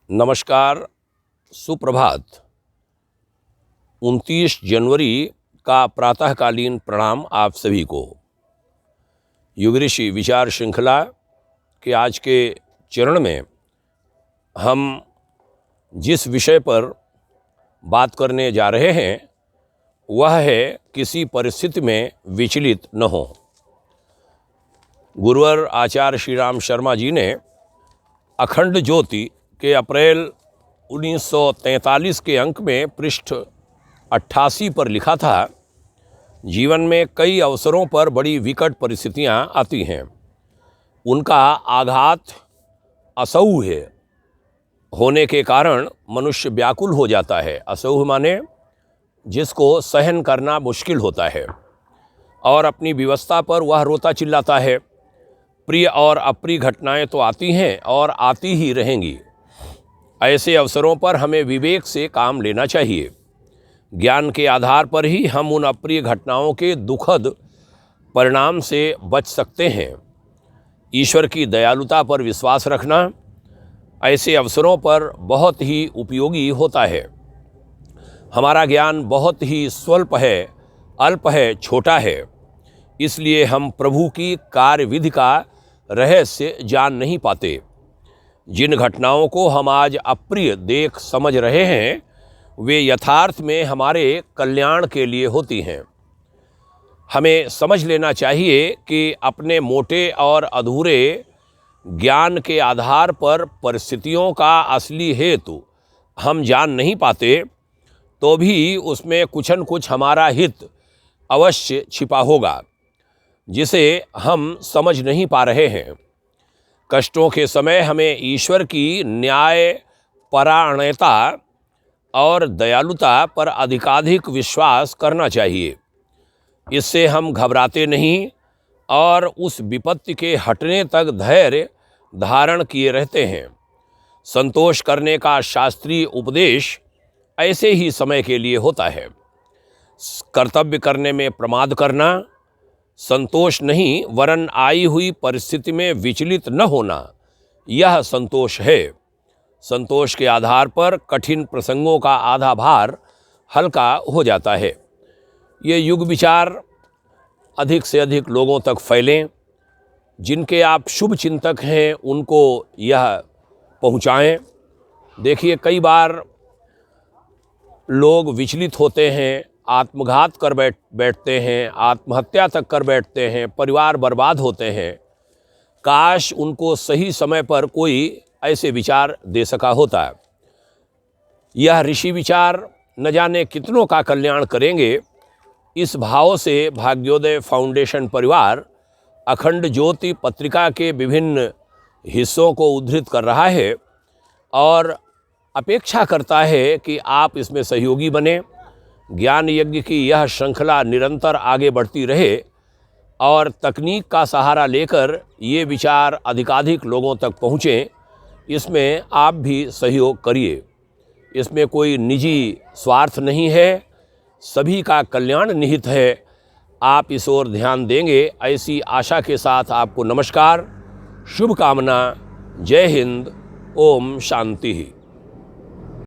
नमस्कार, सुप्रभात। 29 जनवरी का प्रातःकालीन प्रणाम आप सभी को। युग ऋषि विचार श्रृंखला के आज के चरण में हम जिस विषय पर बात करने जा रहे हैं वह है किसी परिस्थिति में विचलित न हो। गुरुवर आचार्य श्री राम शर्मा जी ने अखंड ज्योति के अप्रैल 1943 के अंक में पृष्ठ 88 पर लिखा था, जीवन में कई अवसरों पर बड़ी विकट परिस्थितियां आती हैं। उनका आघात असह्य होने के कारण मनुष्य व्याकुल हो जाता है। असह्य माने जिसको सहन करना मुश्किल होता है और अपनी व्यवस्था पर वह रोता चिल्लाता है। प्रिय और अप्रिय घटनाएं तो आती हैं और आती ही रहेंगी। ऐसे अवसरों पर हमें विवेक से काम लेना चाहिए। ज्ञान के आधार पर ही हम उन अप्रिय घटनाओं के दुखद परिणाम से बच सकते हैं। ईश्वर की दयालुता पर विश्वास रखना ऐसे अवसरों पर बहुत ही उपयोगी होता है। हमारा ज्ञान बहुत ही स्वल्प है, अल्प है, छोटा है, इसलिए हम प्रभु की कार्यविधि का रहस्य जान नहीं पाते। जिन घटनाओं को हम आज अप्रिय देख समझ रहे हैं वे यथार्थ में हमारे कल्याण के लिए होती हैं। हमें समझ लेना चाहिए कि अपने मोटे और अधूरे ज्ञान के आधार पर परिस्थितियों का असली हेतु हम जान नहीं पाते तो भी उसमें कुछ न कुछ हमारा हित अवश्य छिपा होगा जिसे हम समझ नहीं पा रहे हैं। कष्टों के समय हमें ईश्वर की न्याय परायणता और दयालुता पर अधिकाधिक विश्वास करना चाहिए। इससे हम घबराते नहीं और उस विपत्ति के हटने तक धैर्य धारण किए रहते हैं। संतोष करने का शास्त्रीय उपदेश ऐसे ही समय के लिए होता है। कर्तव्य करने में प्रमाद करना संतोष नहीं वरन आई हुई परिस्थिति में विचलित न होना, यह संतोष है। संतोष के आधार पर कठिन प्रसंगों का आधा भार हल्का हो जाता है। ये युग विचार अधिक से अधिक लोगों तक फैलें। जिनके आप शुभ चिंतक हैं उनको यह पहुँचाएं। देखिए, कई बार लोग विचलित होते हैं, आत्मघात कर बैठते हैं, आत्महत्या तक कर बैठते हैं, परिवार बर्बाद होते हैं। काश उनको सही समय पर कोई ऐसे विचार दे सका होता। यह ऋषि विचार न जाने कितनों का कल्याण करेंगे। इस भाव से भाग्योदय फाउंडेशन परिवार अखंड ज्योति पत्रिका के विभिन्न हिस्सों को उद्धृत कर रहा है और अपेक्षा करता है कि आप इसमें सहयोगी बने। ज्ञान यज्ञ की यह श्रृंखला निरंतर आगे बढ़ती रहे और तकनीक का सहारा लेकर ये विचार अधिकाधिक लोगों तक पहुँचें, इसमें आप भी सहयोग करिए। इसमें कोई निजी स्वार्थ नहीं है, सभी का कल्याण निहित है। आप इस ओर ध्यान देंगे ऐसी आशा के साथ आपको नमस्कार, शुभकामना। जय हिंद। ओम शांति।